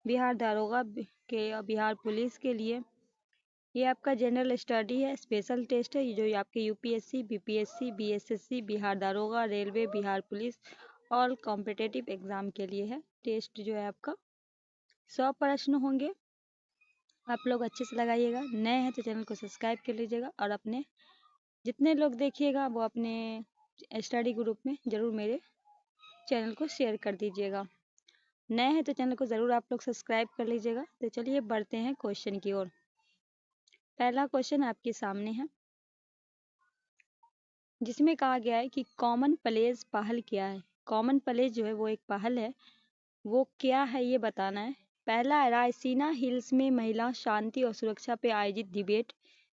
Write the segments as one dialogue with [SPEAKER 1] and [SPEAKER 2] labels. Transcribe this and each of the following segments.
[SPEAKER 1] बिहार दारोगा के बिहार पुलिस के लिए। ये आपका जनरल स्टडी है, स्पेशल टेस्ट है जो आपके यूपीएससी, बीपीएससी, बीएसएससी, बिहार दारोगा, railway, Bihar police all competitive exam के लिए है। टेस्ट जो है आपका 100 प्रश्न होंगे। आप लोग अच्छे से लगाइएगा। नए हैं तो चैनल को सब्सक्राइब कर लीजिएगा और अपने जितने लोग देखिएगा वो अपने स्टडी ग्रुप में ज़रूर मेरे चैनल को शेयर कर दीजिएगा। नए हैं तो चैनल को ज़रूर आप लोग सब्सक्राइब कर लीजिएगा। तो चलिए बढ़ते हैं क्वेश्चन की ओर। पहला क्वेश्चन आपके सामने है जिसमें कहा गया है कि कॉमन प्लेस पहल क्या है। कॉमन प्लेस जो है वो एक पहल है, वो क्या है ये बताना है। पहला है रायसीना हिल्स में महिला शांति और सुरक्षा पे आयोजित डिबेट।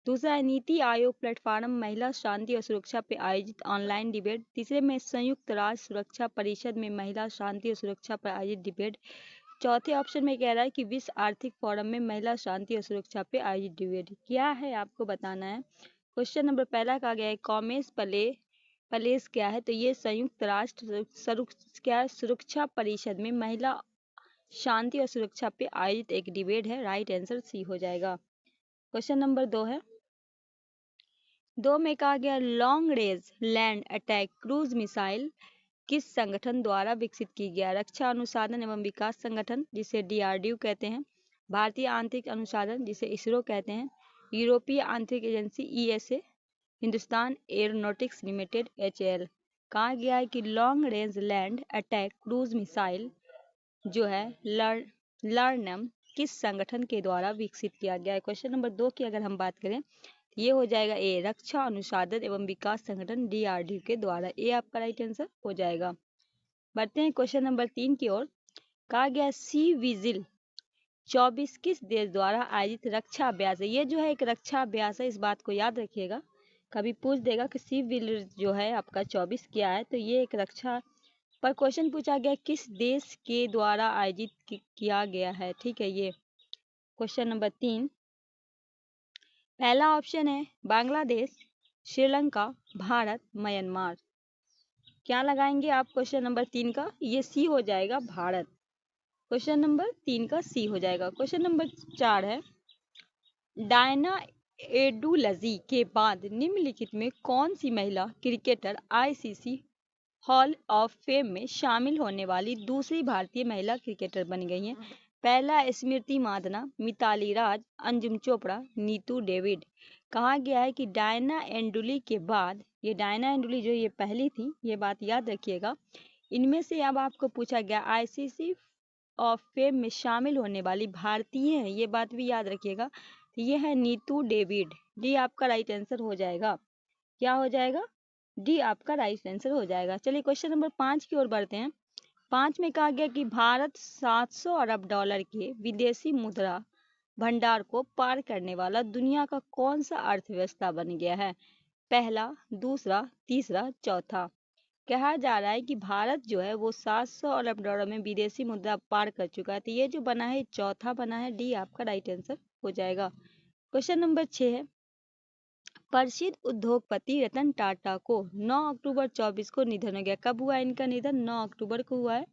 [SPEAKER 1] दूसरा है नीति आयोग प्लेटफॉर्म महिला शांति और सुरक्षा पे आयोजित ऑनलाइन डिबेट। तीसरे में संयुक्त राष्ट्र सुरक्षा परिषद में महिला शांति और सुरक्षा पर आयोजित डिबेट। चौथे ऑप्शन में कह रहा है कि विश्व आर्थिक फोरम में महिला शांति और सुरक्षा पे आयोजित डिबेट। क्या है आपको बताना है। क्वेश्चन नंबर पहला कहा गया है कॉमेस प्लेस क्या है, तो ये संयुक्त राष्ट्र सुरक्षा परिषद में महिला शांति और सुरक्षा पे आयोजित एक डिबेट है। राइट आंसर सी हो जाएगा। क्वेश्चन नंबर 2 है, 2 में कहा गया long range land attack cruise missile किस संगठन द्वारा विकसित की गया। रक्षा अनुसंधान एवं विकास संगठन जिसे डीआरडीओ कहते हैं, भारतीय आंतरिक अनुसंधान जिसे इसरो कहते हैं, यूरोपीय आंतरिक agency ESA, Hindustan aeronautics limited HAL. कहा गया है कि long range land attack cruise missile जो है लर्नम किस संगठन के द्वारा विकसित किया गया है। क्वेश्चन नंबर 2 की अगर हम बात करें ये हो जाएगा ए रक्षा अनुसंधान एवं विकास संगठन डीआरडीओ के द्वारा। ए आपका राइट आंसर हो जाएगा। बढ़ते हैं क्वेश्चन नंबर 3 की ओर। कहा गया सी विजिल 24 किस देश द्वारा आयोजित रक्षा अभ्यास है। ये जो है एक रक्षा अभ्यास है, इस बात को याद रखिएगा। कभी पूछ देगा कि सी विजिल जो है आपका 24 क्या है, तो ये एक रक्षा पर क्वेश्चन पूछा गया किस देश के द्वारा आयोजित किया गया है। ठीक है, ये क्वेश्चन नंबर 3 पहला ऑप्शन है बांग्लादेश, श्रीलंका, भारत, म्यांमार। क्या लगाएंगे आप क्वेश्चन नंबर 3 का। ये सी हो जाएगा भारत। क्वेश्चन नंबर 3 का सी हो जाएगा। क्वेश्चन नंबर 4 है डायना एडुलजी के बाद निम्नलिखित में कौन सी महिला cricketer ICC hall of fame में शामिल होने वाली दूसरी भारतीय महिला क्रिकेटर बन गई हैं। पहला स्मृति मांधाना, मिताली राज, अंजुम चोपड़ा, नीतू डेविड। कहा गया है कि डायना एंडुली के बाद, ये डायना एंडुली जो ये पहली थी, ये बात याद रखिएगा। इनमें से अब आपको पूछा गया आईसीसी ऑफ फेम में शामिल होने वाली भारतीय है, ये बात भी याद रखिएगा। ये है नीतू डेविड। डी आपका राइट आंसर हो जाएगा। क्या हो जाएगा, डी आपका राइट आंसर हो जाएगा। चलिए क्वेश्चन नंबर 5 की ओर बढ़ते हैं। 5 में कहा गया कि भारत 700 अरब डॉलर के विदेशी मुद्रा भंडार को पार करने वाला दुनिया का कौन सा अर्थव्यवस्था बन गया है। पहला, दूसरा, तीसरा, चौथा। कहा जा रहा है कि भारत जो है वो 700 अरब डॉलर में विदेशी मुद्रा पार कर चुका है, तो ये जो बना है चौथा बना है। डी आपका राइट आंसर हो जाएगा। क्वेश्चन नंबर 6 है प्रसिद्ध उद्योगपति रतन टाटा को 9 अक्टूबर 24 को निधन हो गया। कब हुआ इनका निधन, 9 अक्टूबर को हुआ है,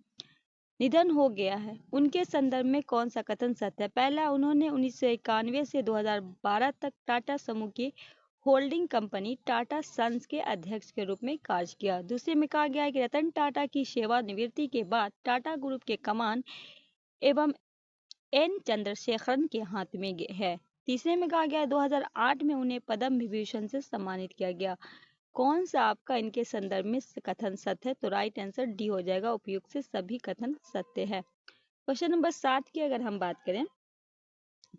[SPEAKER 1] निधन हो गया है। उनके संदर्भ में कौन सा कथन सत्य है। पहला, उन्होंने 1991 से 2012 तक टाटा समूह की होल्डिंग कंपनी टाटा सन्स के अध्यक्ष के रूप में कार्य किया। दूसरे में कहा गया है कि रतन टाटा की सेवानिवृत्ति के बाद टाटा ग्रुप के कमान एवं एन चंद्रशेखरन के हाथ में है। तीसरे में कहा गया है 2008 में उन्हें पद्म विभूषण से सम्मानित किया गया। कौन सा आपका इनके संदर्भ में कथन सत्य है, तो राइट आंसर डी हो जाएगा। उपयुक्त से सभी कथन सत्य है। क्वेश्चन नंबर 7 की अगर हम बात करें,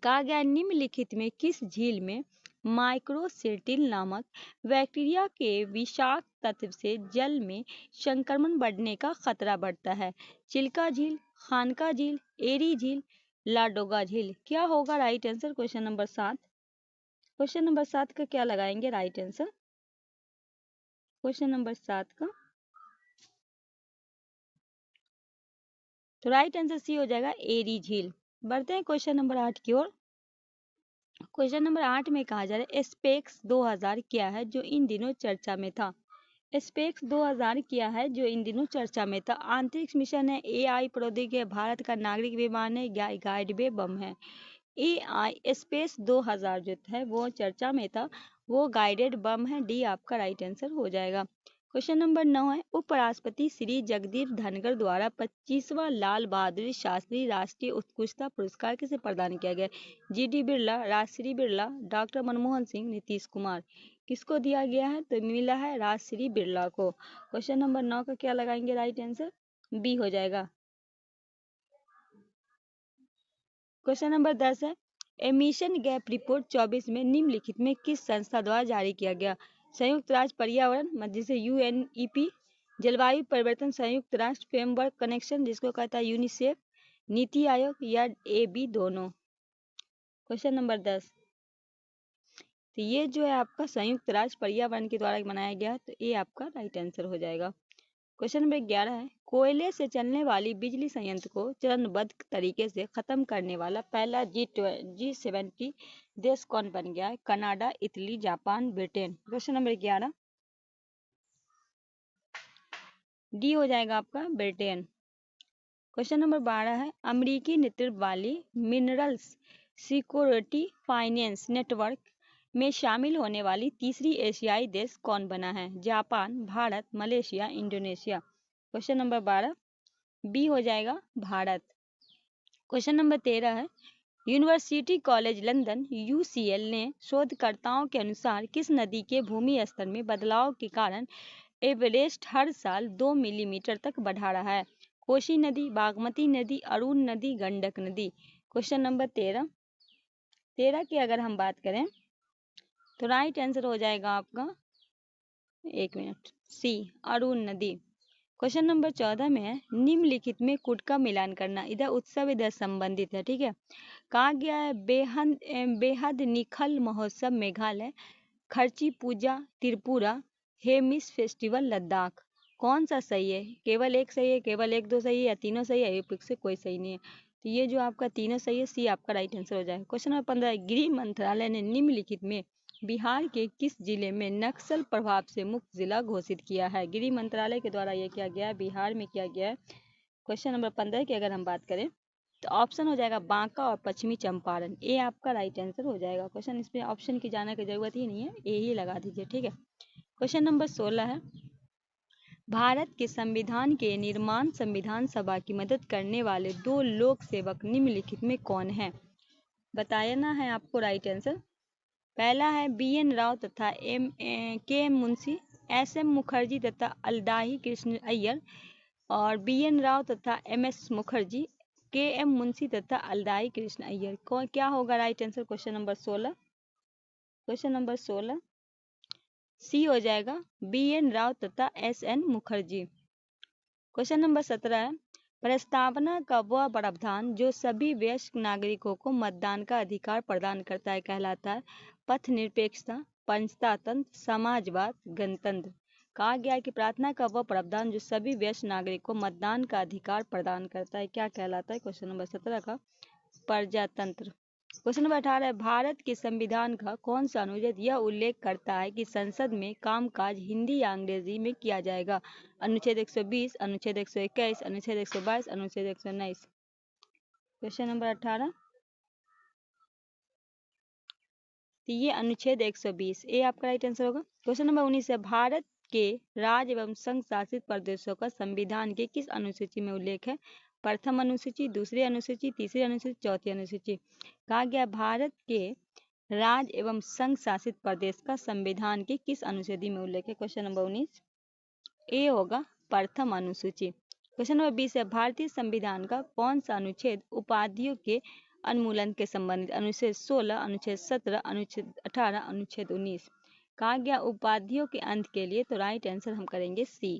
[SPEAKER 1] कहा गया निम्नलिखित में किस झील में माइक्रोसेटिल नामक बैक्टीरिया के विषाक्त तत्व से जल में संक्रमण बढ़ने का खतरा बढ़ता है। चिल्का झील, खानका झील, एरी झील, लाडोगा झील। क्या होगा right answer question number 7। Question number 7 का क्या लगाएंगे राइट आंसर। क्वेश्चन नंबर 7 का तो राइट आंसर सी हो जाएगा एरी झील। बढ़ते हैं क्वेश्चन नंबर 8 की ओर। क्वेश्चन नंबर 8 में कहा जा रहा है स्पेक्स 2000 क्या है जो इन दिनों चर्चा में था। स्पेस 2000 किया है जो इन दिनों चर्चा में था। अंतरिक्ष मिशन है, एआई प्रौद्योगिकी है, भारत का नागरिक विमान है, गाइडवे बम है। एआई स्पेस 2000 जो है वो चर्चा में था, वो गाइडेड बम है। डी आपका राइट आंसर हो जाएगा। क्वेश्चन नंबर 9 है, उपराष्ट्रपति श्री जगदीप धनखड़ द्वारा 25वां लाल बहादुर शास्त्री राष्ट्रीय उत्कृष्टता पुरस्कार किसे प्रदान किया गया? जीडी बिरला, राजश्री बिरला, डॉक्टर मनमोहन सिंह, नीतीश कुमार। किसको दिया गया है? तो मिला है राजश्री बिरला को। क्वेश्चन नंबर 9 का क्या लगाएंगे राइट आंसर? बी हो जाएगा। क्वेश्चन नंबर 10 है, एमिशन गैप रिपोर्ट 24 में निम्नलिखित में किस संस्था द्वारा जारी किया गया? संयुक्त राष्ट्र पर्यावरण जिसे यूएनईपी, जलवायु परिवर्तन संयुक्त राष्ट्र फ्रेमवर्क कनेक्शन जिसको कहता है यूनिसेफ, नीति आयोग या ए बी दोनों। क्वेश्चन नंबर 10, तो ये जो है आपका संयुक्त राष्ट्र पर्यावरण के द्वारा बनाया गया, तो ये आपका राइट आंसर हो जाएगा। क्वेश्चन नंबर 11 है, कोयले से चलने वाली बिजली संयंत्र को चरणबद्ध तरीके से खत्म करने वाला पहला G70 देश कौन बन गया है? Canada, Italy, Japan, Britain. Question number 11 D हो जाएगा आपका ब्रिटेन। क्वेश्चन नंबर 12 है, अमेरिकी नेतृत्व वाली मिनरल्स सिक्योरिटी फाइनेंस नेटवर्क में शामिल होने वाली तीसरी एशियाई देश कौन बना है? Japan, Bharat, Malaysia, Indonesia. Question number 12 B हो जाएगा भारत। क्वेश्चन नंबर 13 है, यूनिवर्सिटी कॉलेज लंदन यूसीएल ने शोधकर्ताओं के अनुसार किस नदी के भूमि स्तर में बदलाव के कारण एवरेस्ट हर साल 2 मिलीमीटर तक बढ़ा रहा है? कोसी नदी, बागमती नदी, अरुण नदी, गंडक नदी। क्वेश्चन नंबर 13 की अगर हम बात करें तो राइट आंसर हो जाएगा आपका, एक मिनट, सी अरुण नदी। क्वेश्चन नंबर 14 में है, निम्नलिखित में कुट का मिलान करना, इधर उत्सव इधर संबंधित है, ठीक है। कहा गया है बेहद निखल महोत्सव मेघालय, खर्ची पूजा त्रिपुरा, हेमिस फेस्टिवल लद्दाख। कौन सा सही है? केवल एक सही है, केवल एक दो सही है, या तीनों सही है, एक से कोई सही नहीं है। तो ये जो आपका तीनों सही है, सी आपका राइट आंसर हो जाएगा। क्वेश्चन नंबर 15, गृह मंत्रालय ने निम्नलिखित में बिहार के किस जिले में नक्सल प्रभाव से मुक्त जिला घोषित किया है? गृह मंत्रालय के द्वारा यह किया गया है, बिहार में किया गया है। क्वेश्चन नंबर 15 की अगर हम बात करें तो ऑप्शन हो जाएगा बांका और पश्चिमी चंपारण। ए आपका राइट आंसर हो जाएगा। क्वेश्चन इसमें ऑप्शन की जाने की जरूरत ही नहीं है, ए ही लगा दीजिए, ठीक है। क्वेश्चन नंबर 16 है, भारत के संविधान के निर्माण संविधान सभा की मदद करने वाले 2 लोक सेवक निम्नलिखित में कौन है? बताना है आपको राइट आंसर। पहला है बी.एन. राव तथा के.एम. मुंशी, एस.एम. मुखर्जी तथा अलदाही कृष्ण अय्यर, और बी.एन. राव तथा एम.एस. मुखर्जी, के.एम. मुंशी तथा अलदाही कृष्ण अय्यर। क्या होगा right answer question number 16? Question number 16 सी हो जाएगा, बी.एन. राव तथा एस.एन. मुखर्जी। क्वेश्चन नंबर 17 है, प्रस्तावना का वह प्रावधान जो सभी वयस्क नागरिकों को मतदान का अधिकार प्रदान करता है कहलाता है पथ निरपेक्षता, पंचतंत्र, समाजवाद, गणतंत्र। कहा गया है कि प्रार्थना का वह प्रावधान जो सभी वयस्क नागरिकों को मतदान का अधिकार प्रदान करता है क्या कहलाता है? क्वेश्चन नंबर 17 का प्रजातंत्र। क्वेश्चन नंबर 18 है, भारत के संविधान का कौन सा अनुच्छेद यह उल्लेख करता है कि संसद में कामकाज हिंदी या अंग्रेजी में किया जाएगा? अनुच्छेद 120, अनुच्छेद 121, अनुच्छेद 122, अनुच्छेद 119। क्वेश्चन नंबर 18, तो ये अनुच्छेद 120 ए आपका राइट आंसर होगा। क्वेश्चन नंबर 19 है, भारत के राज्य एवं संघ शासित प्रदेशों का संविधान के किस अनुसूची में उल्लेख है? प्रथम अनुसूची, दूसरी अनुसूची, तीसरी अनुसूची, चौथी अनुसूची। कहा गया भारत के राज्य एवं संघ शासित प्रदेश का संविधान के किस अनुसूची में उल्लेख है? क्वेश्चन नंबर 19 ए होगा प्रथम अनुसूची। क्वेश्चन नंबर 20 है, भारतीय संविधान का कौन सा अनुच्छेद उपाधियों के उन्मूलन के संबंधित? अनुच्छेद 16, अनुच्छेद 17, अनुच्छेद 18, अनुच्छेद 19। कहा गया उपाधियों के अंत के लिए, तो राइट आंसर हम करेंगे सी।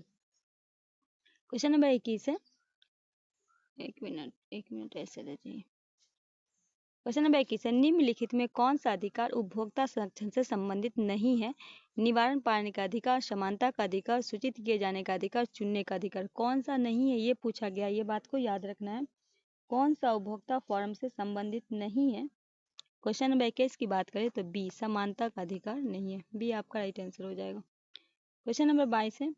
[SPEAKER 1] क्वेश्चन नंबर 21 है, एक मिनट ऐसे लीजिए। क्वेश्चन नंबर 21 है, निम्नलिखित में कौन सा अधिकार उपभोक्ता संरक्षण से संबंधित नहीं है? निवारण पाने का अधिकार, समानता का अधिकार, सूचित किए जाने का अधिकार, चुनने का अधिकार। कौन सा नहीं है ये पूछा गया, ये बात को याद रखना है। कौन सा उपभोक्ता फोरम से संबंधित नहीं है? क्वेश्चन नंबर 21 की बात करें तो बी समानता का अधिकार नहीं है। बी आपका राइट आंसर हो जाएगा। क्वेश्चन नंबर 22 है,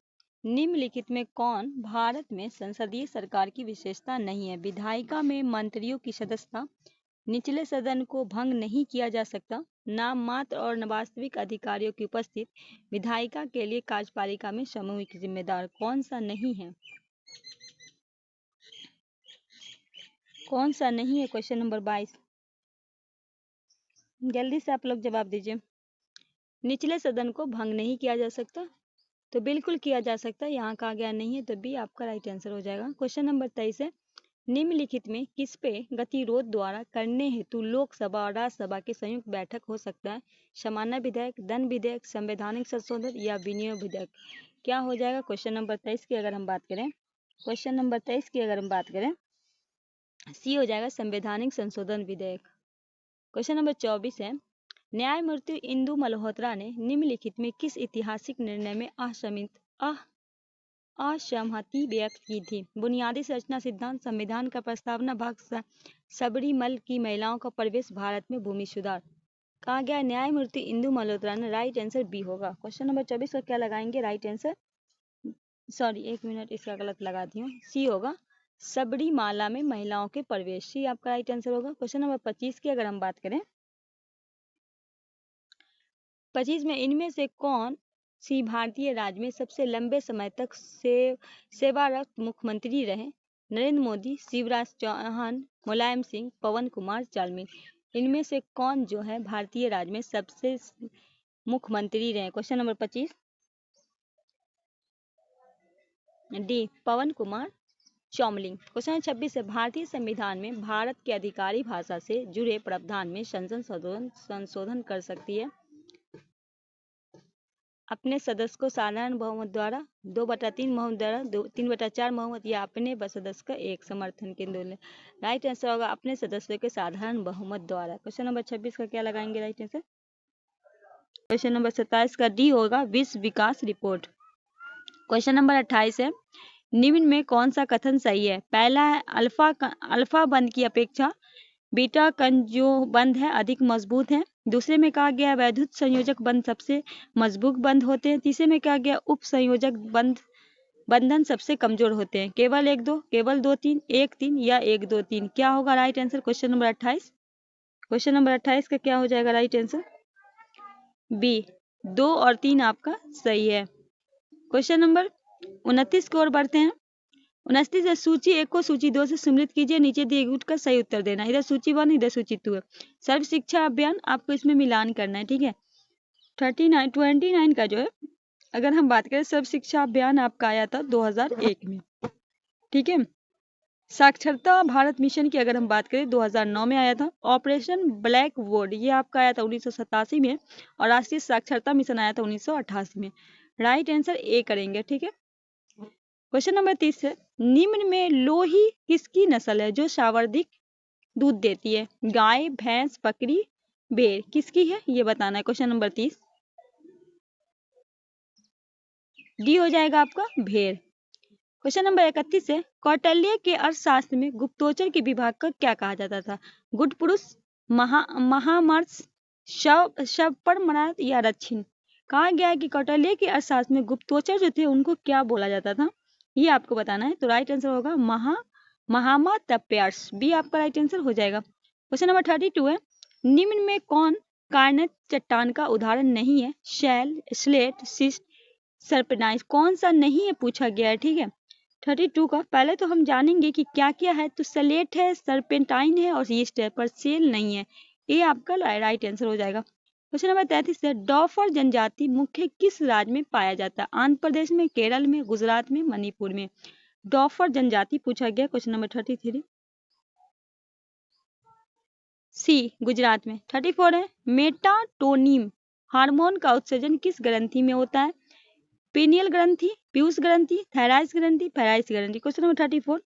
[SPEAKER 1] निम्नलिखित में कौन भारत में संसदीय सरकार की विशेषता नहीं है? विधायिका में मंत्रियों की सदस्यता, निचले सदन को भंग नहीं किया जा सकता, नाम मात्र और वास्तविक अधिकारियों की उपस्थित, विधायिका के लिए कार्यपालिका में सामूहिक जिम्मेदार। कौन सा नहीं है? कौन सा नहीं है? क्वेश्चन नंबर 22, जल्दी से आप लोग जवाब दीजिए। निचले सदन को भंग नहीं किया जा सकता, तो बिल्कुल किया जा सकता है, यहाँ कहा गया नहीं है, तो बी आपका राइट आंसर हो जाएगा। क्वेश्चन नंबर 23 है, निम्नलिखित में किस पे गतिरोध द्वारा करने हेतु लोकसभा और राज्यसभा की संयुक्त बैठक हो सकता है? सामान्य विधेयक, धन विधेयक, संवैधानिक संशोधन या विनियोग विधेयक? क्या हो जाएगा? क्वेश्चन नंबर 23 की अगर हम बात करें, क्वेश्चन नंबर 23 की अगर हम बात करें, सी हो जाएगा संवैधानिक संशोधन विधेयक। क्वेश्चन नंबर 24 है, न्यायमूर्ति इंदु मल्होत्रा ने निम्नलिखित में किस ऐतिहासिक निर्णय में असहमति व्यक्त की थी? बुनियादी संरचना सिद्धांत, संविधान का प्रस्तावना भाग, सबरीमल की महिलाओं का प्रवेश, भारत में भूमि सुधार? कहा गया न्यायमूर्ति इंदु मल्होत्रा ने। राइट आंसर बी होगा। क्वेश्चन नंबर 24 का क्या लगाएंगे? राइट आंसर, सॉरी एक मिनट, इसका गलत लगा दी हूँ, सी होगा सबरीमाला में महिलाओं के प्रवेश, सी आपका राइट आंसर होगा। क्वेश्चन नंबर 25 की अगर हम बात करें, 25 में इनमें से कौन सी भारतीय राज्य में सबसे लंबे समय तक सेवारत मुख्यमंत्री रहे? नरेंद्र मोदी, शिवराज चौहान, मुलायम सिंह, पवन कुमार चामलिंग? इनमें से कौन जो है भारतीय राज्य में सबसे मुख्यमंत्री रहे? क्वेश्चन नंबर 25, डी पवन कुमार चामलिंग। क्वेश्चन 26 है, भारतीय संविधान में भारत की आधिकारिक भाषा से जुड़े प्रावधान में संशोधन कर सकती है अपने सदस्य को साधारण बहुमत द्वारा, 2/3 बहुमत द्वारा, 3/4 बहुमत, या अपने सदस्य का एक समर्थन के दोनों? राइट आंसर होगा अपने सदस्यों के साधारण बहुमत द्वारा। क्वेश्चन नंबर 26 का क्या लगाएंगे राइट आंसर? क्वेश्चन नंबर 27 का डी होगा विश्व विकास रिपोर्ट। क्वेश्चन नंबर 28 है, निम्न में कौन सा कथन सही है? पहला है अल्फा बंध की अपेक्षा बीटा कण जो बंध है अधिक मजबूत है। दूसरे में कहा गया वैद्युत संयोजक बंध सबसे मजबूत बंध होते हैं। तीसरे में कहा गया उप संयोजक बंधन सबसे कमजोर होते हैं। केवल 1 2, केवल 2 3, 1 3 या 1 2 3? क्या होगा right answer? Question number 28, question number 28 का क्या हो जाएगा राइट आंसर? बी 2 और 3 आपका सही है। क्वेश्चन नंबर 29 की ओर बढ़ते हैं। 29 है, सूची 1 को सूची 2 से सम्मिलित कीजिए, नीचे दिए गुट का सही उत्तर देना। इधर सूची 1, इधर सूची 2 है। सर्व शिक्षा अभियान आपको इसमें मिलान करना है, ठीक है। 29 का जो है अगर हम बात करें, सर्व शिक्षा अभियान आपका आया था 2001 में, ठीक है। साक्षरता भारत मिशन की अगर हम बात करें 2009 में आया था। ऑपरेशन ब्लैक बोर्ड ये आपका आया था 1987 में, और राष्ट्रीय साक्षरता मिशन आया था 1988 में। राइट आंसर ए करेंगे, ठीक है। क्वेश्चन नंबर 30 है, निम्न में लोही किसकी नस्ल है जो सर्वाधिक दूध देती है? गाय, भैंस, बकरी, भेड़? किसकी है ये बताना है। क्वेश्चन नंबर 30, डी हो जाएगा आपका भेड़। क्वेश्चन नंबर 31 है, कौटिल्य के अर्थशास्त्र में गुप्तचर के विभाग का क्या कहा जाता था? गुड पुरुष, महामर्ष, शवपरमरात या रक्षिण? कहा गया है कि कौटिल्य के अर्थशास्त्र में गुप्तचर जो थे उनको क्या बोला जाता था, ये आपको बताना है। तो राइट आंसर होगा महामतप्यार्स, बी आपका राइट आंसर हो जाएगा। क्वेश्चन नंबर 32 है, निम्न में कौन कार्नेट चट्टान का उदाहरण नहीं है? शैल, स्लेट, सिस्ट, सर्पेनाइज? कौन सा नहीं है पूछा गया है, ठीक है। 32 का पहले तो हम जानेंगे कि क्या क्या है। तो स्लेट है, सर्पेंटाइन है और यीस्ट है, पर सेल नहीं है। ये आपका राइट आंसर हो जाएगा। क्वेश्चन नंबर 33 है, डॉफर जनजाति मुख्य किस राज्य में पाया जाता है? आंध्र प्रदेश में, केरल में, गुजरात में, मणिपुर में? डॉफर जनजाति पूछा गया। क्वेश्चन नंबर 33, सी गुजरात में। 34 है, मेटाटोनिम हार्मोन का उत्सर्जन किस ग्रंथि में होता है? पीनियल ग्रंथि, पीयूष ग्रंथि, थायराइड ग्रंथि, पैराइस ग्रंथि? क्वेश्चन नंबर 34,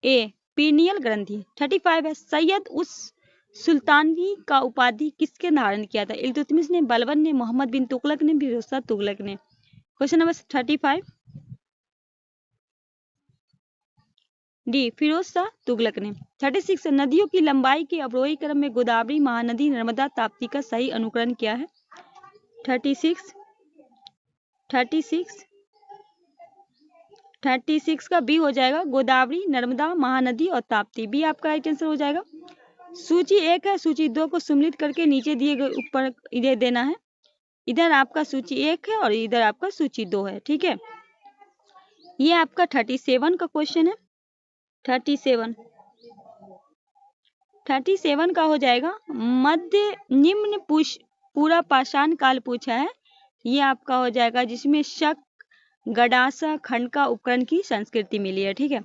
[SPEAKER 1] ए पीनियल ग्रंथि। 35 है, सैयद उस सुल्तानी का उपाधि किसके धारण किया था? इल्तुतमिश ने, बलबन ने, मोहम्मद बिन तुगलक ने, फिरोज शाह तुगलक ने? Question number 35, D Firoz Shah Tughlaq ने। 36 नदियों की लंबाई के अवरोही क्रम में गोदावरी, महानदी, नर्मदा, ताप्ती का सही अनुकरण क्या है? 36, 36 का बी हो जाएगा, गोदावरी, नर्मदा, महानदी और ताप्ती। बी आपका राइट आंसर हो जाएगा। सूची 1 है, सूची 2 को सम्मिलित करके नीचे दिए गए ऊपर इधर देना है। इधर आपका सूची 1 है और इधर आपका सूची 2 है, ठीक है। ये आपका 37 का क्वेश्चन है। 37 का हो जाएगा, मध्य निम्न पूरा पाषाण काल पूछा है। ये आपका हो जाएगा जिसमें शक, गडासा, खंड का उपकरण की संस्कृति मिली है, ठीक है।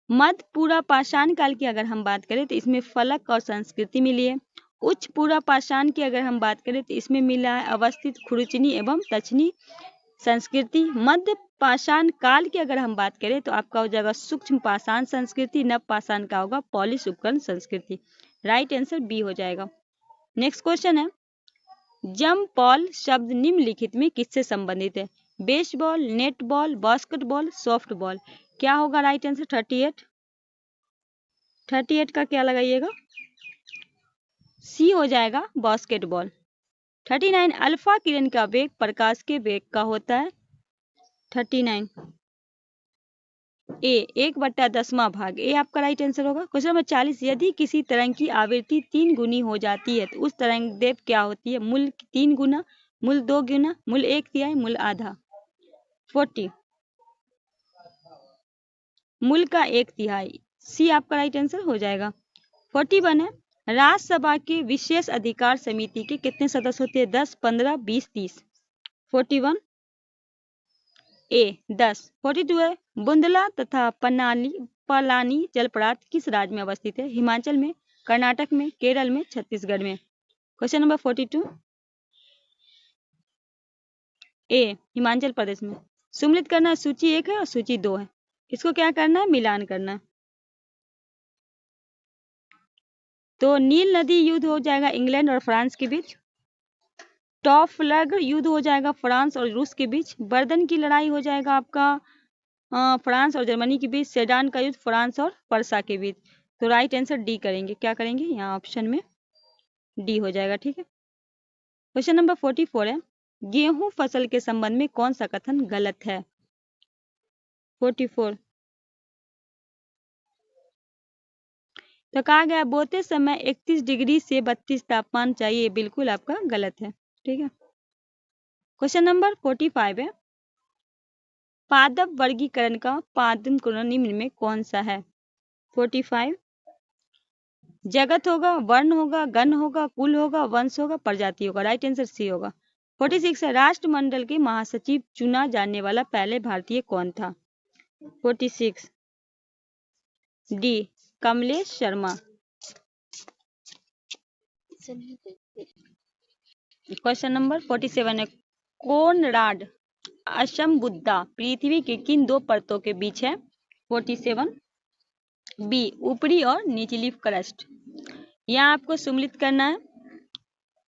[SPEAKER 1] मध्य पूरा पाषाण काल की अगर हम बात करें तो इसमें फलक और संस्कृति मिली है। उच्च पूरा पाषाण की अगर हम बात करें तो इसमें मिला है अवस्थित, खुरचनी एवं दक्षिणी संस्कृति। मध्य पाषाण काल की अगर हम बात करें तो आपका हो जाएगा सूक्ष्म पाषाण संस्कृति। नव पाषाण का होगा पॉलिश उपकरण संस्कृति। राइट आंसर बी हो जाएगा। नेक्स्ट क्वेश्चन है, जंप बॉल शब्द निम्नलिखित में किससे संबंधित है? Baseball, net ball, basketball, soft ball. क्या होगा राइट आंसर? 38 का क्या लगाइएगा? सी हो जाएगा बास्केटबॉल। 39 अल्फा किरण का वेग प्रकाश के वेग का होता है। 39 ए 1/10वां भाग। ए आपका राइट आंसर होगा। क्वेश्चन नंबर 40 यदि किसी तरंग की आवृत्ति 3 गुनी हो जाती है तो उस तरंग दैर्घ्य क्या होती है? मूल 3 गुना, मूल 2 गुना, मूल 1/3, मूल आधा। 40 मूल का 1/3। सी आपका राइट आंसर हो जाएगा। 41 है, राज्यसभा के विशेष अधिकार समिति के कितने सदस्य होते हैं? 10, 15, 20, 30। 41 ए 10। 42 है, बुंदला तथा पलानी जलप्रपात किस राज्य में अवस्थित है? हिमाचल में, कर्नाटक में, केरल में, छत्तीसगढ़ में। क्वेश्चन नंबर 42 ए हिमाचल प्रदेश में। सम्मिलित करना है, सूची 1 है और सूची 2 है। इसको क्या करना है? मिलान करना है। तो नील नदी युद्ध हो जाएगा इंग्लैंड और फ्रांस के बीच। टॉफलग युद्ध हो जाएगा फ्रांस और रूस के बीच। बर्दन की लड़ाई हो जाएगा आपका फ्रांस और जर्मनी के बीच। सेडान का युद्ध फ्रांस और पर्सा के बीच। तो राइट आंसर डी करेंगे। क्या करेंगे? यहाँ ऑप्शन में डी हो जाएगा, ठीक है। क्वेश्चन नंबर 44 है, गेहूं फसल के संबंध में कौन सा कथन गलत है? 44 तो कहा गया बोते समय 31 डिग्री से 32 तापमान चाहिए। बिल्कुल आपका गलत है, ठीक है। क्वेश्चन नंबर 45 है, पादप वर्गीकरण का पादप निम्न में कौन सा है? 45 जगत होगा, वर्ण होगा, गण होगा, कुल होगा, वंश होगा, प्रजाति होगा। राइट आंसर सी होगा। 46 है, राष्ट्रमंडल के महासचिव चुना जाने वाला पहले भारतीय कौन था? 46 D Kamlesh Sharma. Question number 47 है, कोनराड असमबुद्धा पृथ्वी के किन 2 परतों के बीच है? 47 बी ऊपरी और निचली क्रस्ट। यहाँ आपको सम्मिलित करना है।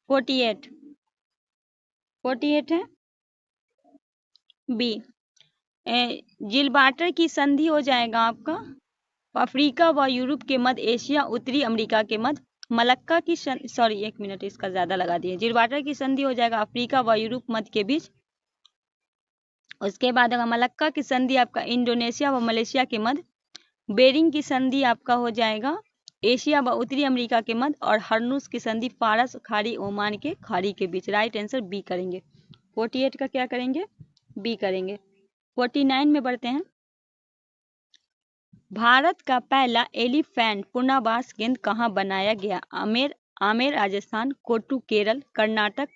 [SPEAKER 1] 48 है बी जिलबाटर की संधि हो जाएगा आपका अफ्रीका व यूरोप के मध्य, एशिया उत्तरी अमेरिका के मध्य। मलक्का की सॉरी 1 मिनट इसका ज्यादा लगा दिए। जिलबाटर की संधि हो जाएगा अफ्रीका व यूरोप मध्य के बीच। उसके बाद होगा मलक्का की संधि आपका इंडोनेशिया व मलेशिया के मध्य। बेरिंग की संधि आपका हो जाएगा एशिया व उत्तरी अमेरिका के मध्य। और हर्नुस की संधि फारस खाड़ी ओमान के खाड़ी के बीच। राइट आंसर बी करेंगे। 48 का क्या करेंगे? बी करेंगे। 49 में बढ़ते हैं, भारत का पहला एलिफेंट पुनर्वास केंद्र कहाँ बनाया गया? आमेर राजस्थान, कोट्टू केरल, कर्नाटक,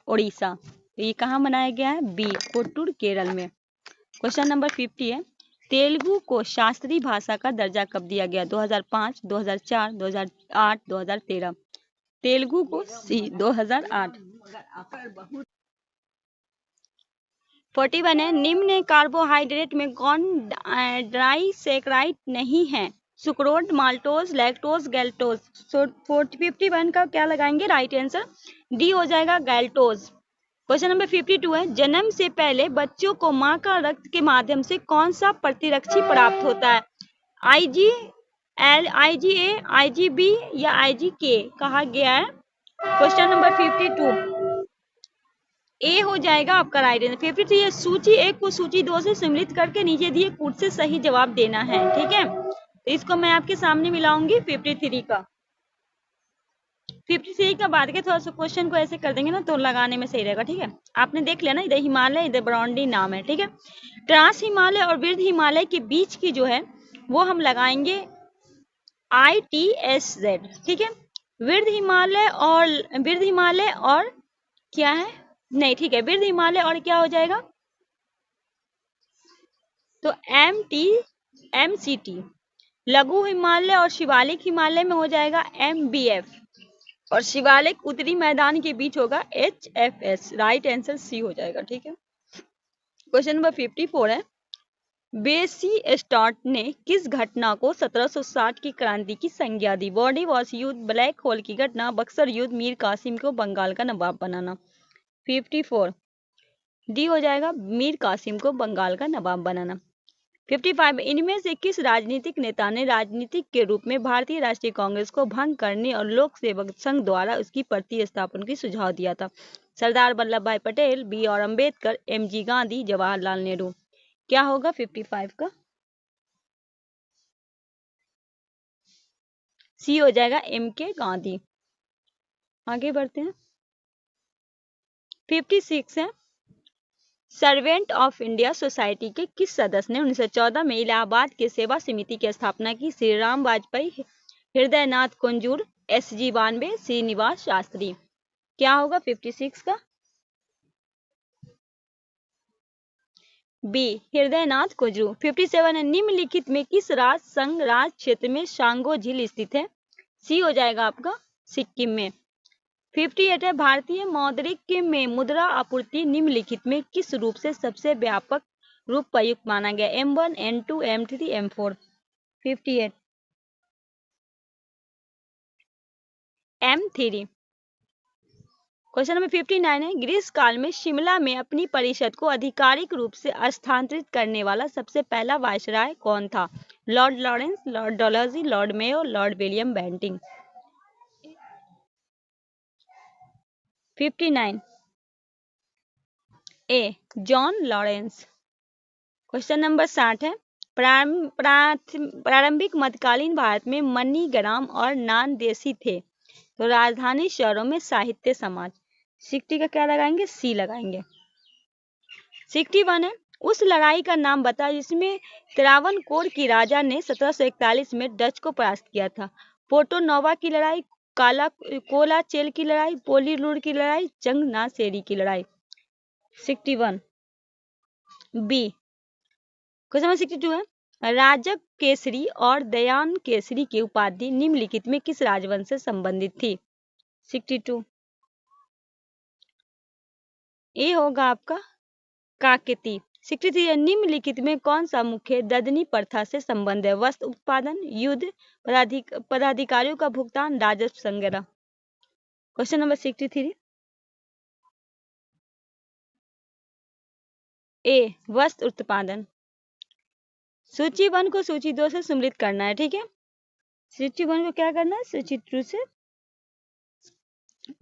[SPEAKER 1] उड़ीसा। ये कहाँ बनाया गया है? बी कोट्टूर केरल में। क्वेश्चन नंबर 50 है, तेलुगु को शास्त्रीय भाषा का दर्जा कब दिया गया? 2005, 2004, 2008, 2013। तेलुगु को सी 2008। 41 है, निम्न कार्बोहाइड्रेट में कौन डाइसैकेराइड नहीं है? Sucrose, maltose, lactose, गैल्टोज। 51 का क्या लगाएंगे? राइट आंसर डी हो जाएगा गैल्टोज। क्वेश्चन नंबर 52 है, जन्म से पहले बच्चों को मां का रक्त के माध्यम से कौन सा प्रतिरक्षी प्राप्त होता है? IgA, IgB या IgK कहा गया है। क्वेश्चन नंबर 52 ए हो जाएगा आपका राइट आंसर। 53 है सूची एक को सूची दो से सम्मिलित करके नीचे दिए कूट से सही जवाब देना है, ठीक है। तो इसको मैं आपके सामने मिलाऊंगी 53 का। 53 का बाद के थोड़ा सा क्वेश्चन को ऐसे कर देंगे ना तो लगाने में सही रहेगा, ठीक है। आपने देख लिया ना, इधर हिमालय इधर ब्रॉन्डी नाम है, ठीक है। ट्रांस हिमालय और वृद्ध हिमालय के बीच की जो है वो हम लगाएंगे ITSZ, ठीक है। वृद्ध हिमालय और क्या है, नहीं ठीक है, वृद्ध हिमालय और क्या हो जाएगा, तो MCT। लघु हिमालय और शिवालिक हिमालय में हो जाएगा MBF और शिवालिक उत्तरी मैदान के बीच होगा HFS। राइट आंसर सी हो जाएगा, ठीक है। क्वेश्चन नंबर 54 है, बेसी स्टॉर्ट ने किस घटना को 1760 की क्रांति की संज्ञा दी? बॉडी वॉश युद्ध, ब्लैक होल की घटना, बक्सर युद्ध, मीर कासिम को बंगाल का नवाब बनाना। 54 डी हो जाएगा, मीर कासिम को बंगाल का नवाब बनाना। 55 इनमें से किस राजनीतिक नेता ने राजनीतिक के रूप में भारतीय राष्ट्रीय कांग्रेस को भंग करने और लोक सेवक संघ द्वारा उसकी प्रतिस्थापन की सुझाव दिया था? सरदार वल्लभ भाई पटेल, BR अम्बेडकर, MG गांधी, जवाहरलाल नेहरू। क्या होगा 55 का? सी हो जाएगा, MK गांधी। आगे बढ़ते हैं। 56 है, सर्वेंट ऑफ इंडिया सोसाइटी के किस सदस्य ने 1914 में इलाहाबाद के सेवा समिति की स्थापना की? श्री राम वाजपेयी, हृदयनाथ कुंजूर, SG बानवे, श्रीनिवास शास्त्री। क्या होगा 56 का? बी हृदयनाथ कुंजरू। 57 है, निम्नलिखित में किस राज संघ राज क्षेत्र में सांगो झील स्थित है? सी हो जाएगा आपका, सिक्किम में। 58 है, भारतीय मौद्रिक में मुद्रा आपूर्ति निम्नलिखित में किस रूप से सबसे व्यापक रूप प्रयुक्त माना गया? M1, M2, M3, M4। 58 M3। Question number 59 है, ग्रीष्म काल में शिमला में अपनी परिषद को आधिकारिक रूप से स्थानांतरित करने वाला सबसे पहला वायसराय कौन था? Lord Lawrence, lord Dalhousie, lord Mayo, lord William Bentinck. 59 A John Lawrence. Question number 60 है, प्रारंभिक मध्यकालीन भारत में मणिग्राम और नानदेशी थे, तो राजधानी शहरों में साहित्य समाज। 60 का क्या लगाएंगे? सी लगाएंगे। 61 है, उस लड़ाई का नाम बता जिसमें त्रावणकोर की राजा ने 1741 में डच को परास्त किया था? पोर्टो नोवा की लड़ाई, कोलाचेल की लड़ाई, पोलीलूर की लड़ाई, जंग नासेरी की लड़ाई। 61 बी। क्वेश्चन नंबर 62 है, राजक केसरी और दयान केसरी की उपाधि निम्नलिखित में किस राजवंश से संबंधित थी? 62 ए होगा आपका काकती। 63 निम्नलिखित में कौन सा मुख्य ददनी प्रथा से संबंध है? वस्त्र उत्पादन, युद्ध, पदाधिकारियों का भुगतान, राजस्व संग्रह। क्वेश्चन नंबर 63 ए वस्त्र उत्पादन। सूची 1 को सूची 2 से सम्मिलित करना है, ठीक है। सूची 1 को क्या करना है? सूची 2 से।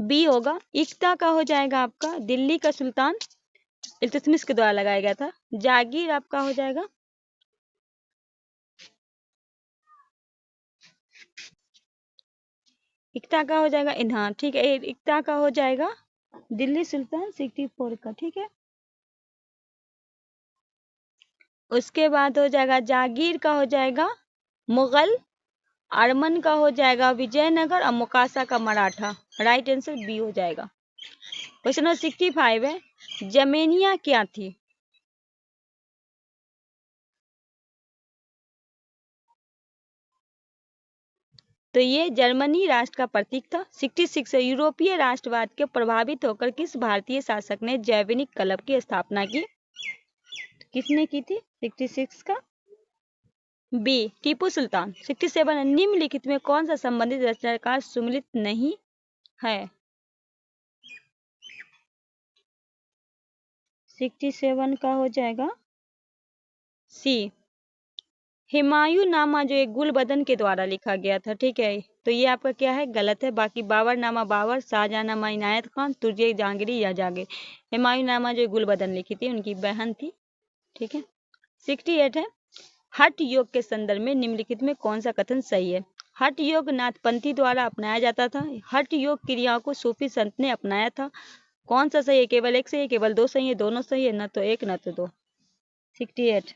[SPEAKER 1] बी होगा, इक्ता का हो जाएगा आपका दिल्ली का सुल्तान इल्तुतमिश के द्वारा लगाया गया था। जागीर आपका हो जाएगा इक्ता का हो जाएगा हाँ ठीक है, इक्ता का हो जाएगा दिल्ली सुल्तान 64 का, ठीक है। उसके बाद हो जाएगा जागीर का हो जाएगा मुगल, आरमन का हो जाएगा विजयनगर और मोकासा का मराठा। राइट आंसर बी हो जाएगा। क्वेश्चन नंबर 65 है, जमेनिया क्या थी? तो ये जर्मनी राष्ट्र का प्रतीक था। 66 है, यूरोपीय राष्ट्रवाद के प्रभावित होकर किस भारतीय शासक ने जैविनिक क्लब की स्थापना की? किसने की थी 66 का? बी टीपू सुल्तान। 67 निम्नलिखित में कौन सा संबंधित रचनाकार सम्मिलित नहीं है? 67 का हो जाएगा सी हुमायूंनामा जो एक गुलबदन के द्वारा लिखा गया था, ठीक है, तो ये आपका क्या है, गलत है। बाकी बाबरनामा बाबर, शाहजहांनामा इनायत खान, तुर्जे जहांगीरी या जागे। हुमायूंनामा जो गुलबदन लिखी थी उनकी बहन थी, ठीक है। 68 है, हठ योग के संदर्भ में निम्नलिखित में कौन सा कथन सही है। हठ योग नाथपंथी द्वारा अपनाया जाता था। हठ योग क्रियाओं को सूफी संत ने अपनाया था। कौन सा सही है, केवल एक सही है, केवल दो सही है, दोनों सही है, न तो एक न तो दो। 68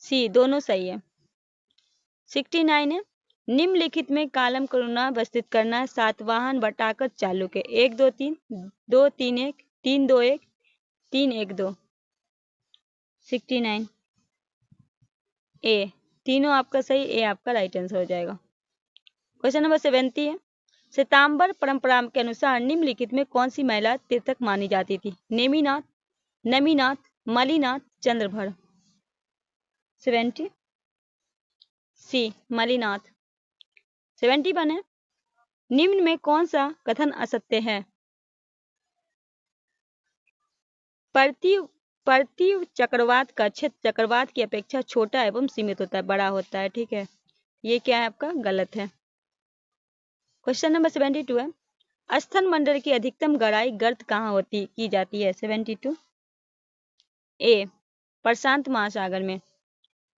[SPEAKER 1] सी, दोनों सही है। 69 है, निम्नलिखित में कालम करुणा व्यवस्थित करना, सातवाहन बटाकर चालुक्य, 1 2 3, 2 3 1, 3 2 1, 3 1 2। 69 ए, तीनों आपका सही, ए आपका राइट आंसर हो जाएगा। क्वेश्चन नंबर 70 है, श्वेतांबर परंपरा के अनुसार निम्नलिखित में कौन सी महिला तीर्थक मानी जाती थी। नेमिनाथ, नमीनाथ, मलिनाथ, चंद्रभर। 70 सी, मलिनाथ। 71 है, निम्न में कौन सा कथन असत्य है। पार्थिव चक्रवात का क्षेत्र चक्रवात की अपेक्षा छोटा एवं सीमित होता है, बड़ा होता है, ठीक है। ये क्या है आपका, गलत है। क्वेश्चन नंबर 72 है, स्थन मंडल की अधिकतम गहराई गर्त कहाँ होती की जाती है। 72 ए, प्रशांत महासागर में।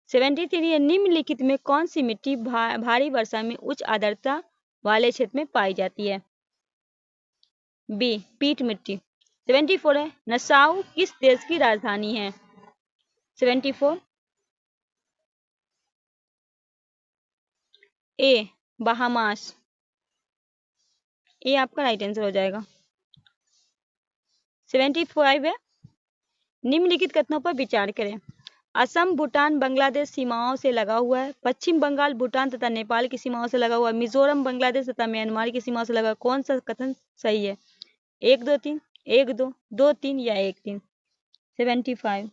[SPEAKER 1] 73 है, निम्नलिखित में कौन सी मिट्टी भारी वर्षा में उच्च आर्द्रता वाले क्षेत्र में पाई जाती है। बी, पीट मिट्टी। 74 है, नसाउ किस देश की राजधानी है। 74 ए, बहामास। ये आपका राइट आंसर हो जाएगा। 75 है, निम्नलिखित कथनों पर विचार करें। असम भूटान बांग्लादेश सीमाओं से लगा हुआ है। पश्चिम बंगाल भूटान तथा नेपाल की सीमाओं से लगा हुआ है। मिजोरम बांग्लादेश तथा म्यांमार की सीमाओं से लगा हुआ। कौन सा कथन सही है। 1 2 3, 1 2, 2 3 या 1 3। 75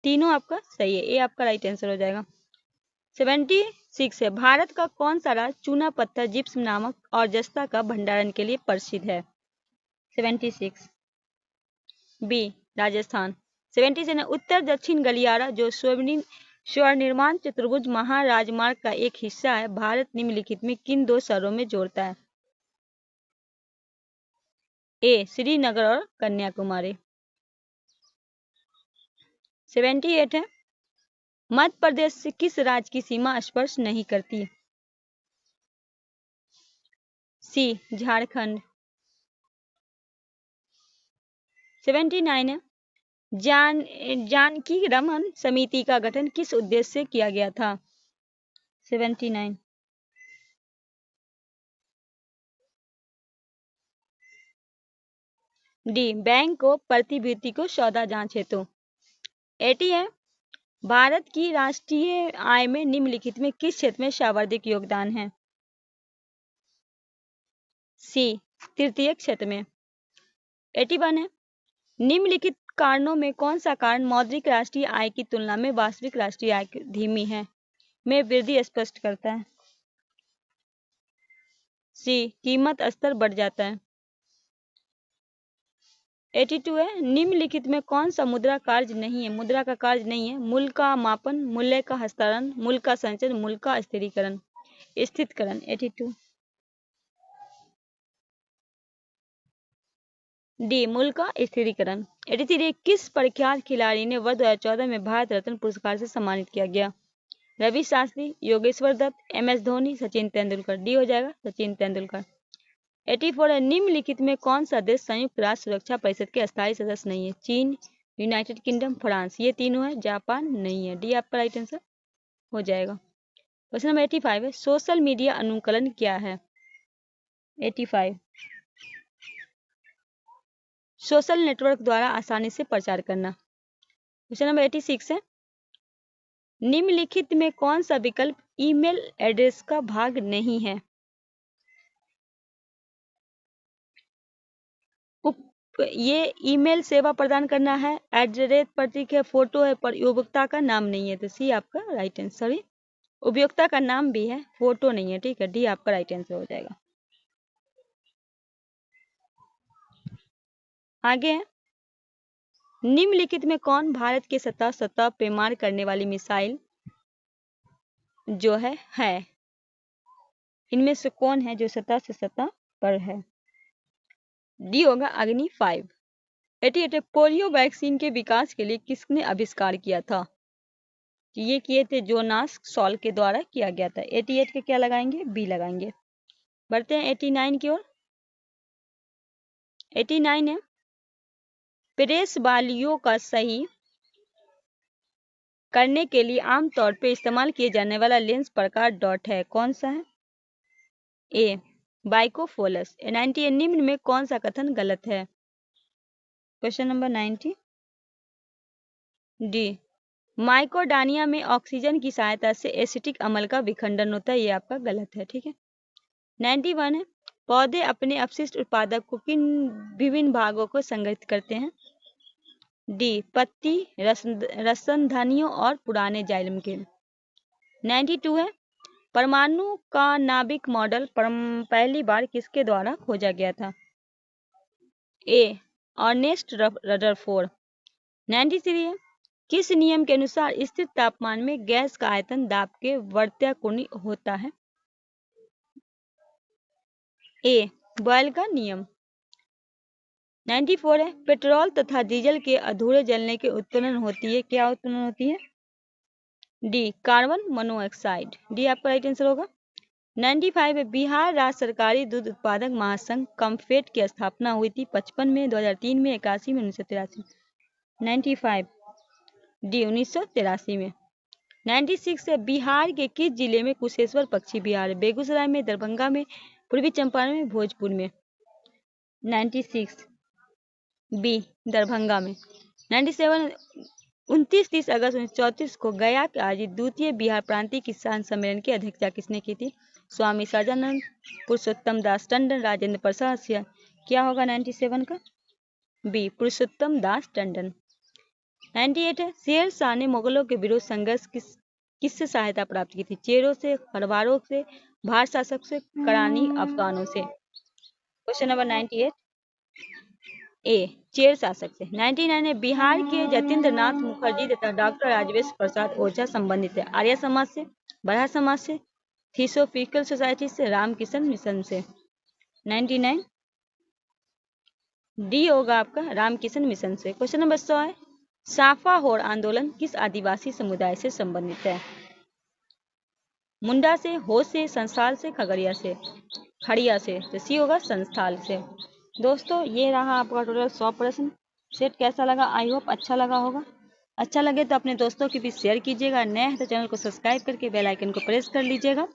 [SPEAKER 1] तीनों आपका सही है, ये आपका राइट आंसर हो जाएगा। 76 है, भारत का कौन सा राज्य चूना पत्थर जिप्सम नामक और जस्ता का भंडारण के लिए प्रसिद्ध है। 76 बी, राजस्थान। 77 उत्तर दक्षिण गलियारा जो स्वर्णिर्माण चतुर्भुज महाराजमार्ग का एक हिस्सा है, भारत निम्नलिखित में किन दो शहरों में जोड़ता है। ए, श्रीनगर और कन्याकुमारी। 78 है, मध्य प्रदेश से किस राज्य की सीमा स्पर्श नहीं करती। सी, झारखंड। 79 है, जानकी रमन समिति का गठन किस उद्देश्य से किया गया था। 79 डी, बैंक को प्रतिभूति को सौदा जांच हेतु। 80 है, भारत की राष्ट्रीय आय में निम्नलिखित में किस क्षेत्र में सर्वाधिक योगदान है। सी, तृतीय क्षेत्र में। 81 है, निम्नलिखित कारणों में कौन सा कारण मौद्रिक राष्ट्रीय आय की तुलना में वास्तविक राष्ट्रीय आय धीमी है में वृद्धि स्पष्ट करता है। सी, कीमत स्तर बढ़ जाता है। 82 है, निम्नलिखित में कौन सा मुद्रा कार्य नहीं है, मुद्रा का कार्य नहीं है। मूल्य का मापन, मूल्य का हस्तांतरण, मूल्य का संचरण, मूल्य का स्थिरीकरण, स्थितकरण। 82 डी, मूल्य का स्थिरीकरण। 83 किस प्रख्यात खिलाड़ी ने वर्ष 2014 में भारत रत्न पुरस्कार से सम्मानित किया गया। रवि शास्त्री, योगेश्वर दत्त, MS धोनी, सचिन तेंदुलकर। डी हो जाएगा, सचिन तेंदुलकर। 84 है, निम्नलिखित में कौन सा देश संयुक्त राष्ट्र सुरक्षा परिषद के अस्थायी सदस्य नहीं है। चीन, यूनाइटेड किंगडम, फ्रांस। ये तीनों है, जापान नहीं है। डी आपका राइट आंसर हो जाएगा। क्वेश्चन नंबर 85 है, सोशल मीडिया अनुकूलन क्या है। 85 सोशल नेटवर्क द्वारा आसानी से प्रचार करना। क्वेश्चन नंबर 86 है, निम्नलिखित में कौन सा विकल्प ईमेल एड्रेस का भाग नहीं है। ये ईमेल सेवा प्रदान करना है, एड्रेस प्रतीक है, फोटो है, पर उपभोक्ता का नाम नहीं है। तो सी आपका राइट आंसर है। उपभोक्ता का नाम भी है, फोटो नहीं है, ठीक है। डी आपका राइट आंसर हो जाएगा। आगे है, निम्नलिखित में कौन भारत के सतह पे मार करने वाली मिसाइल जो है इनमें से कौन है जो सतह से सतह पर है? डी होगा अग्नि 5। 88 पोलियो वैक्सीन के विकास के लिए किसने आविष्कार किया था? ये किए थे जोनास सॉल के द्वारा किया गया था। 88 के क्या लगाएंगे? बी लगाएंगे। बढ़ते हैं 89 की ओर। 89 है, प्रेस वालियों का सही करने के लिए आमतौर पे इस्तेमाल किए जाने वाला लेंस प्रकार डॉट है, कौन सा है? ए बाइकोफोलस। 90 निम्न में कौन सा कथन गलत है? क्वेश्चन नंबर 90 डी माइकोडानिया में ऑक्सीजन की सहायता से एसिटिक अम्ल का विखंडन होता है, ये आपका गलत है। ठीक है। 91 है, पौधे अपने अपशिष्ट उत्पादक को किन विभिन्न भागों को संग्रहित करते हैं? डी पत्ती, रसंधनियों और पुराने जाइलम के। 92 है, परमाणु का नाभिक मॉडल पहली बार किसके द्वारा खोजा गया था? ए अर्नेस्ट रदरफोर्ड। 93 है, किस नियम के अनुसार स्थिर तापमान में गैस का आयतन दाब के वर्त्याकुर्णी होता है? ए बॉयल का नियम। 94 है, पेट्रोल तथा डीजल के अधूरे जलने के उत्पन्न होती है, क्या उत्पन्न होती है? D carbon monoxide. डी आपका राइट आंसर होगा। 95 है, बिहार राज्य सरकारी दूध उत्पादक महासंघ कम्फेड की स्थापना हुई थी 55 में, 2003 में, 81 में, 1983। 95 डी 1983 में। 96 है, बिहार के किस जिले में कुशेश्वर पक्षी विहार है? बेगूसराय में, दरभंगा में, पूर्वी चंपारण में, भोजपुर में। 96 बी दरभंगा में। 97 29-30 अगस्त 1934 को गया के आयोजित द्वितीय बिहार प्रांतीय किसान सम्मेलन की अध्यक्षता किसने की थी? स्वामी सदानंद, पुरुषोत्तम दास टंडन, राजेंद्र प्रसाद सिंह। क्या होगा 97 का? बी पुरुषोत्तम दास टंडन। 98 है, शेर शाह ने मुगलों के विरुद्ध संघर्ष किससे सहायता प्राप्त की थी? चेरों से, खरवारों से, भार शासक से, करानी अफगानों से। क्वेश्चन नंबर 98 ए चेर शासक से। 99 है, बिहार के जतीन्द्र नाथ मुखर्जी तथा डॉक्टर राजवेश प्रसाद ओझा संबंधित है? आर्य समाज से, बरहा समाज से, थियोसॉफिकल सोसाइटी से, रामकिशन मिशन से। 99 डी होगा आपका रामकिशन मिशन से। क्वेश्चन नंबर 100 है, साफाहोर आंदोलन किस आदिवासी समुदाय से संबंधित है? मुंडा से, हो से, संस्थाल से, खगड़िया से, खड़िया से। तो सी होगा संस्थाल से। दोस्तों ये रहा आपका टोटल 100 प्रश्न सेट। कैसा लगा? आई होप अच्छा लगा होगा। अच्छा लगे तो अपने दोस्तों के बीच शेयर कीजिएगा। नए हैं तो चैनल को सब्सक्राइब करके बेल आइकन को प्रेस कर लीजिएगा।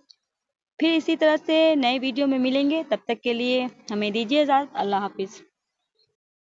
[SPEAKER 1] फिर इसी तरह से नए वीडियो में मिलेंगे, तब तक के लिए हमें दीजिए इजाज़त। अल्लाह हाफिज़।